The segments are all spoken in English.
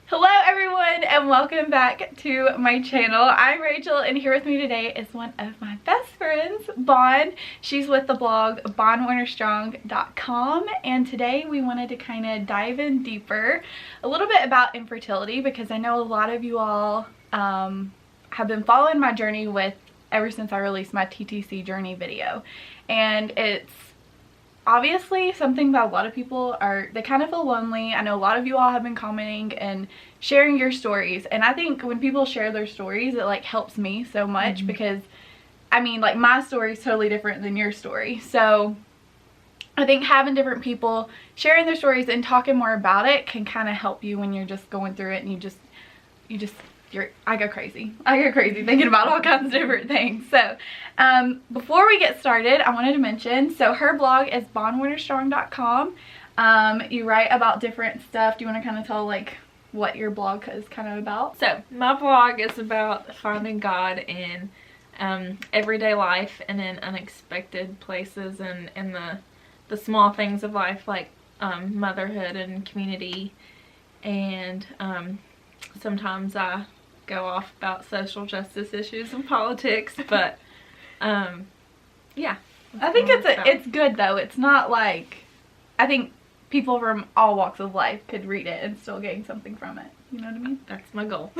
Hello everyone and welcome back to my channel. I'm Rachel and here with me today is one of my best friends, Bon. She's with the blog bonwarnerstrong.com, and today we wanted to kind of dive in deeper a little bit about infertility because I know a lot of you all have been following my journey with ever since I released my TTC journey video, and it's obviously something that a lot of people they kind of feel lonely. I know a lot of you all have been commenting and sharing your stories, and I think when people share their stories it like helps me so much because I mean, like, my story is totally different than your story. So I think having different people sharing their stories and talking more about it can kind of help you when you're just going through it and I go crazy thinking about all kinds of different things. So before we get started, I wanted to mention, so her blog is bonwarnerstrong.com. You write about different stuff. Do you want to kind of tell like what your blog is kind of about? So my blog is about finding God in everyday life and in unexpected places and in the small things of life, like motherhood and community, and sometimes I go off about social justice issues and politics, but yeah, I think it's good though. It's not like, I think people from all walks of life could read it and still gain something from it. You know what I mean? That's my goal.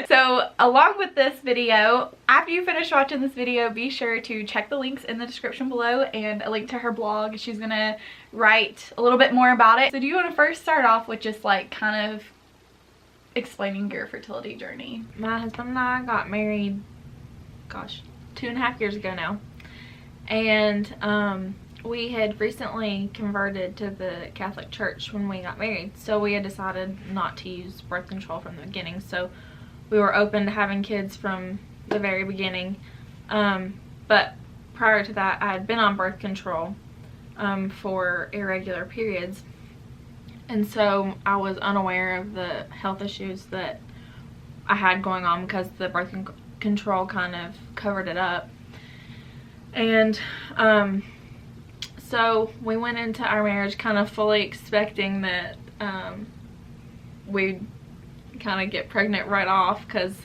So along with this video, after you finish watching this video, be sure to check the links in the description below and a link to her blog. She's gonna write a little bit more about it. So do you want to first start off with just like kind of explaining your fertility journey? My husband and I got married, gosh, 2.5 years ago now, and we had recently converted to the Catholic Church when we got married, so we had decided not to use birth control from the beginning. So we were open to having kids from the very beginning, but prior to that I had been on birth control for irregular periods. And so I was unaware of the health issues that I had going on because the birth control kind of covered it up. And so we went into our marriage kind of fully expecting that we'd kind of get pregnant right off because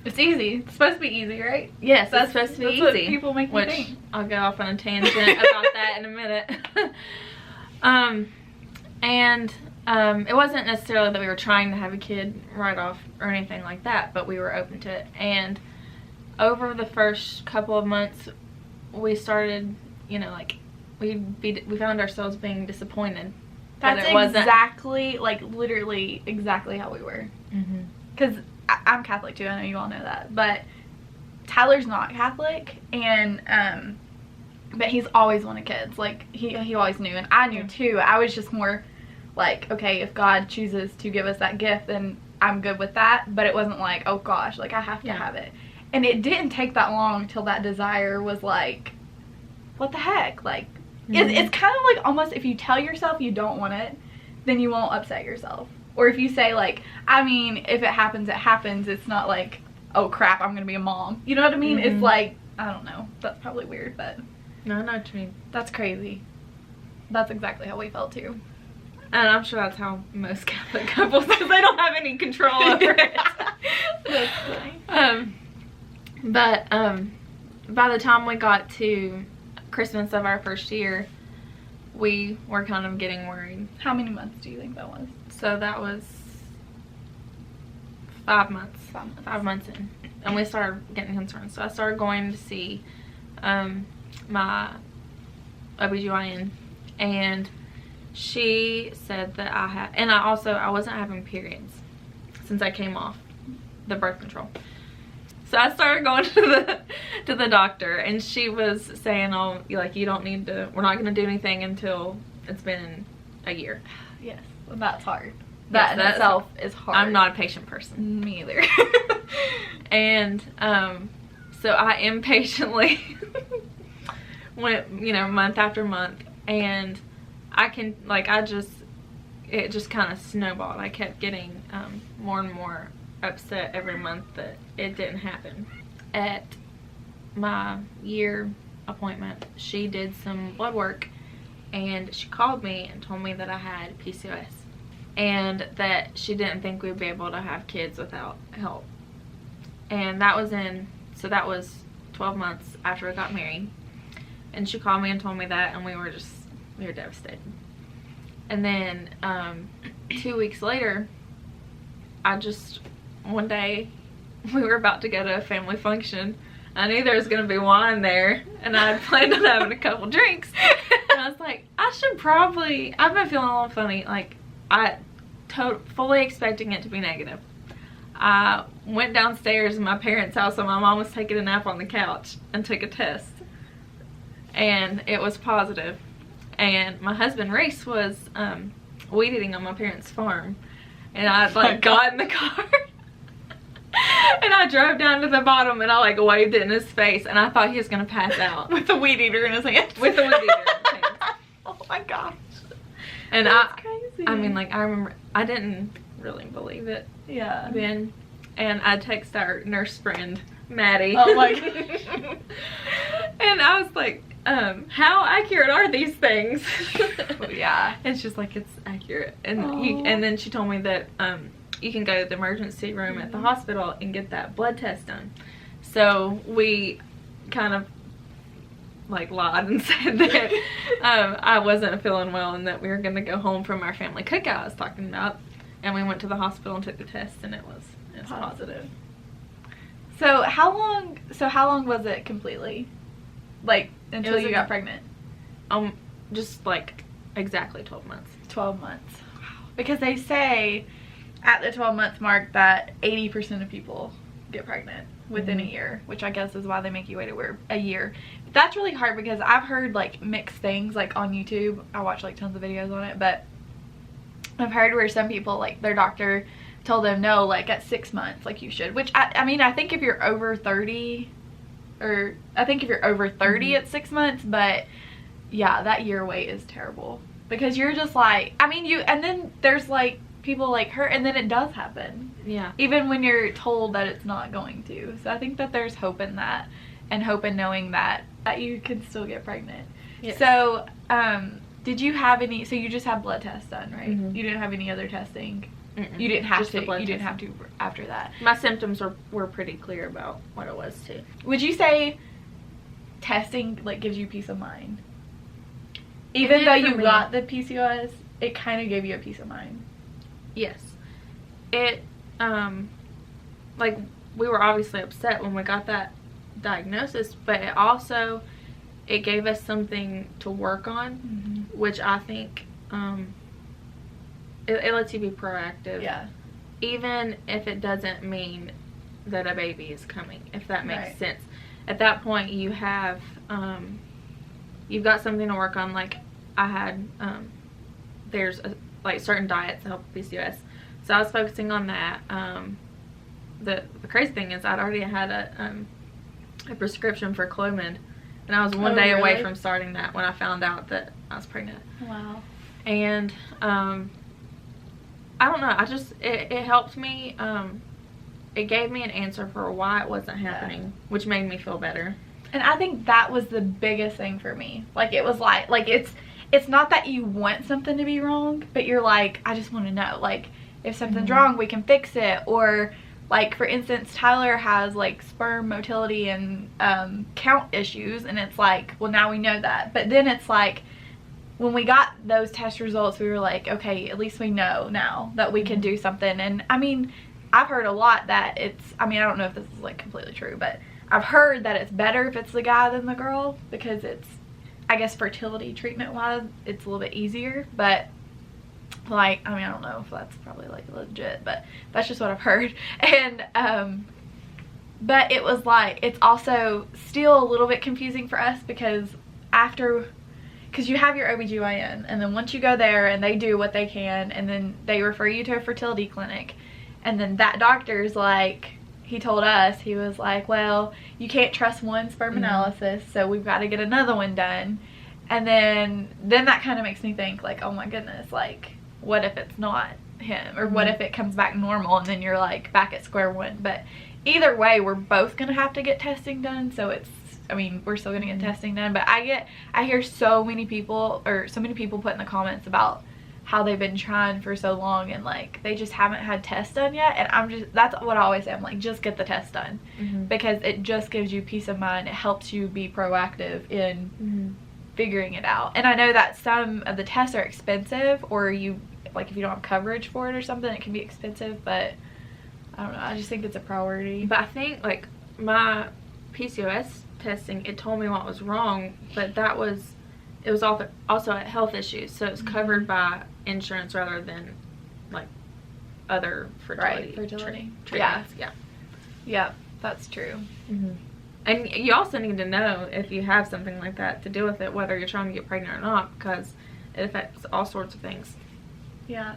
it's easy. It's supposed to be easy, right? Yes, that's supposed to be easy. What people make me think. I'll go off on a tangent about that in a minute. It wasn't necessarily that we were trying to have a kid right off or anything like that, but we were open to it. And over the first couple of months, we started, you know, like, we found ourselves being disappointed. That's exactly, like, literally exactly how we were. Because I'm Catholic too, I know you all know that, but Tyler's not Catholic, and but he's always wanted kids. Like, he always knew, and I knew too. I was just more like, okay, if God chooses to give us that gift, then I'm good with that. But it wasn't like, oh gosh, like I have to have it. And it didn't take that long till that desire was like, what the heck? Like, it's kind of like almost if you tell yourself you don't want it, then you won't upset yourself. Or if you say like, I mean, if it happens, it happens. It's not like, oh crap, I'm gonna be a mom. You know what I mean? It's like, I don't know. That's probably weird, but no, I know what you mean. That's crazy. That's exactly how we felt too. And I'm sure that's how most Catholic couples, because they don't have any control over it. That's funny. But by the time we got to Christmas of our first year, we were kind of getting worried. How many months do you think that was? So that was 5 months. 5 months. 5 months in. And we started getting concerned. So I started going to see my OBGYN, and she said that I had, and I wasn't having periods since I came off the birth control. So I started going to the doctor, and she was saying, oh, like, you don't need to, we're not going to do anything until it's been a year. Yes, well, that's hard. That in itself is hard. I'm not a patient person. Me either. And so I impatiently went, you know, month after month, and it just kind of snowballed. I kept getting more and more upset every month that it didn't happen. At my year appointment, she did some blood work, and she called me and told me that I had PCOS. and that she didn't think we'd be able to have kids without help. And that was so that was 12 months after we got married. And she called me and told me that, and we were devastated. And then 2 weeks later, one day, we were about to go to a family function. I knew there was going to be wine there, and I had planned on having a couple drinks. And I was like, I've been feeling a little funny. Like, fully expecting it to be negative. I went downstairs in my parents' house, and my mom was taking a nap on the couch, and took a test. And it was positive. And my husband Reese was weed eating on my parents' farm, and I got in the car and I drove down to the bottom, and I waved it in his face, and I thought he was gonna pass out with the weed eater in his hand. With the weed eater in his hand. Oh my gosh. And that's crazy. I mean, I remember I didn't really believe it. Yeah. Then, and I texted our nurse friend Maddie. Oh my gosh. And I was like, how accurate are these things? Yeah. And she's like, it's accurate. And then she told me that you can go to the emergency room at the hospital and get that blood test done. So we kind of lied and said that I wasn't feeling well, and that we were going to go home from our family cookout I was talking about. And we went to the hospital and took the test, and it was positive. So how long was it completely? Until you got pregnant? Just exactly 12 months. 12 months. Wow. Because they say at the 12-month mark that 80% of people get pregnant within a year, which I guess is why they make you wait a year. But that's really hard, because I've heard mixed things on YouTube. I watch tons of videos on it, but I've heard where some people their doctor told them no, at 6 months you should, which I mean, I think if you're over 30, or I think if you're over 30 at 6 months, but yeah, that year wait is terrible, because you're just I mean, and then there's people like her, and then it does happen. Yeah. Even when you're told that it's not going to. So I think that there's hope in that, and hope in knowing that you can still get pregnant. Yes. So, did you have any, so you just had blood tests done, right? You didn't have any other testing? You didn't have to. You didn't have to after that. My symptoms were pretty clear about what it was too. Would you say testing gives you peace of mind? Even though you got the PCOS, it kind of gave you a peace of mind. Yes. It we were obviously upset when we got that diagnosis, but it gave us something to work on, which I think it lets you be proactive. Yeah. Even if it doesn't mean that a baby is coming, if that makes sense. At that point, you have you've got something to work on. I had there's certain diets that help with PCOS, so I was focusing on that. The crazy thing is, I'd already had a prescription for Clomid, and I was one day away from starting that when I found out that I was pregnant. Wow. And I don't know, it helped me. It gave me an answer for why it wasn't happening, which made me feel better. And I think that was the biggest thing for me. It was it's not that you want something to be wrong, but you're I just want to know, if something's wrong, we can fix it. Or for instance, Tyler has sperm motility and count issues, and it's well, now we know that. But then it's when we got those test results, we were okay, at least we know now that we can do something. And I mean, I've heard a lot that I mean, I don't know if this is completely true, but I've heard that it's better if it's the guy than the girl, because it's, I guess, fertility treatment wise, it's a little bit easier. But I mean, I don't know if that's probably legit, but that's just what I've heard. And but it was it's also still a little bit confusing for us, because you have your OBGYN, and then once you go there and they do what they can, and then they refer you to a fertility clinic, and then that doctor's he told us, he was well, you can't trust one sperm analysis, so we've got to get another one done. And then that kind of makes me think oh my goodness, what if it's not him, or what if it comes back normal, and then you're back at square one. But either way, we're both gonna have to get testing done, so it's, I mean, we're still gonna get testing done. But I hear so many people put in the comments about how they've been trying for so long and like they just haven't had tests done yet. And that's what I always say, I'm like, just get the test done. Because it just gives you peace of mind. It helps you be proactive in figuring it out. And I know that some of the tests are expensive, or you like if you don't have coverage for it or something, it can be expensive, but I don't know, I just think it's a priority. But I think like my PCOS testing, it told me what was wrong, but it was also a health issue, so it was covered by insurance rather than like other fertility treatments. Yeah, that's true. And you also need to know if you have something like that to deal with it, whether you're trying to get pregnant or not, because it affects all sorts of things. Yeah.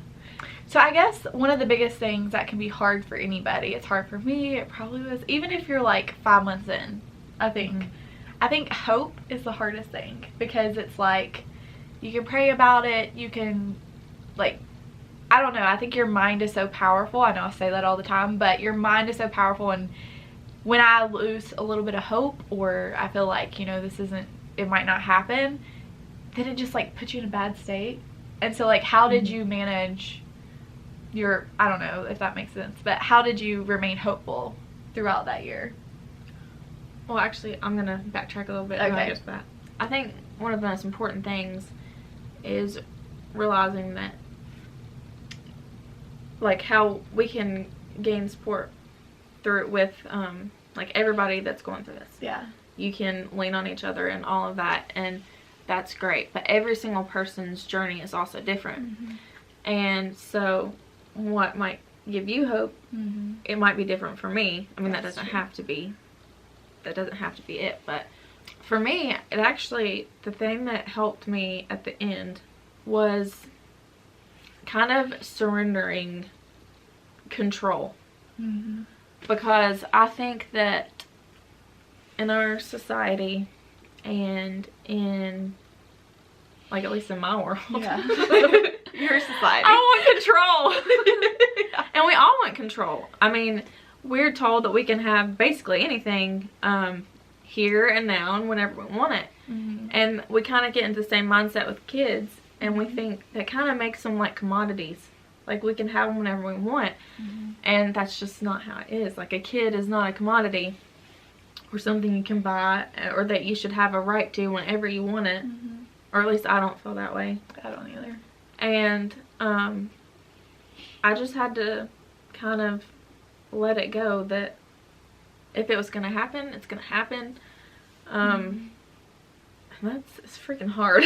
So I guess one of the biggest things that can be hard for anybody, it's hard for me, it probably was, even if you're like 5 months in, I think hope is the hardest thing, because it's like you can pray about it, you can like, I don't know, I think your mind is so powerful. I know I say that all the time, but your mind is so powerful, and when I lose a little bit of hope, or I feel like, you know, it might not happen, then it just like puts you in a bad state. And so like, how did you manage I don't know if that makes sense, but how did you remain hopeful throughout that year? Well, actually, I'm going to backtrack a little bit. Okay. Just that. I think one of the most important things is realizing that, like, how we can gain support through it with, like, everybody that's going through this. Yeah. You can lean on each other and all of that, and that's great. But every single person's journey is also different. And so what might give you hope, it might be different for me. I mean, that doesn't have to be it, but for me, it actually, the thing that helped me at the end was kind of surrendering control. Because I think that in our society, and in, like, at least in my world, Your society, I want control. And we all want control. I mean, we're told that we can have basically anything here and now and whenever we want it. And we kind of get into the same mindset with kids, and we think that kind of makes them like commodities. Like, we can have them whenever we want. And that's just not how it is. Like, a kid is not a commodity or something you can buy, or that you should have a right to whenever you want it. Or at least I don't feel that way. I don't either. And I just had to kind of let it go, that if it was going to happen, it's going to happen. And it's freaking hard.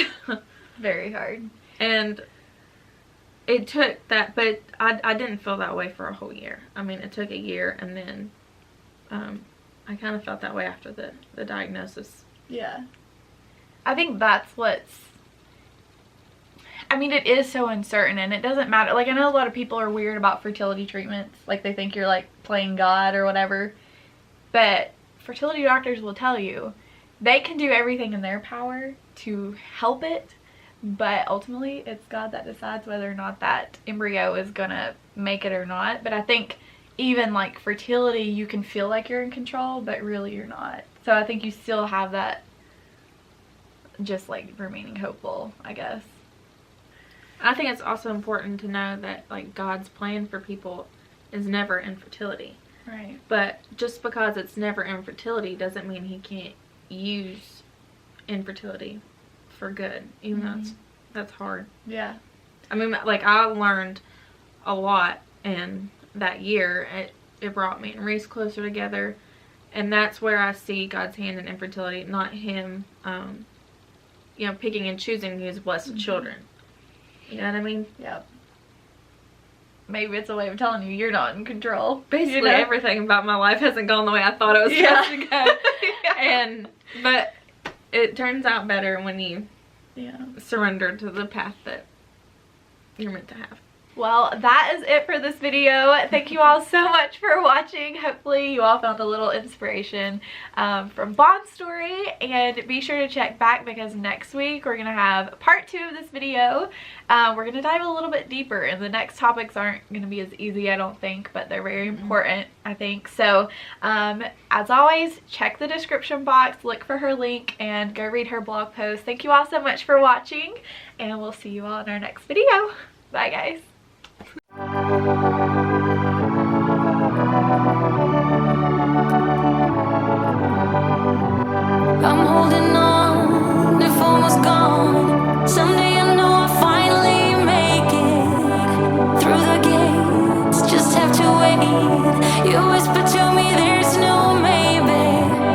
Very hard. And it took that, but I didn't feel that way for a whole year. I mean, it took a year, and then I kind of felt that way after the diagnosis. Yeah. I think that's I mean, it is so uncertain, and it doesn't matter. Like, I know a lot of people are weird about fertility treatments. Like, they think you're, like, playing God or whatever. But fertility doctors will tell you they can do everything in their power to help it. But ultimately, it's God that decides whether or not that embryo is going to make it or not. But I think even, like, fertility, you can feel like you're in control, but really you're not. So I think you still have that just, like, remaining hopeful, I guess. I think it's also important to know that, like, God's plan for people is never infertility. Right. But just because it's never infertility doesn't mean he can't use infertility for good, even though that's hard. Yeah. I mean, like, I learned a lot in that year. It brought me and Reese closer together, and that's where I see God's hand in infertility, not him, you know, picking and choosing his blessed children. You know what I mean? Yep. Maybe it's a way of telling you you're not in control. Basically, you know? Everything about my life hasn't gone the way I thought it was supposed to go. But it turns out better when you surrender to the path that you're meant to have. Well, that is it for this video. Thank you all so much for watching. Hopefully you all found a little inspiration from Bond's story, and be sure to check back, because next week we're going to have part 2 of this video. We're going to dive a little bit deeper, and the next topics aren't going to be as easy, I don't think, but they're very important, I think. So as always, check the description box, look for her link, and go read her blog post. Thank you all so much for watching, and we'll see you all in our next video. Bye, guys. I'm holding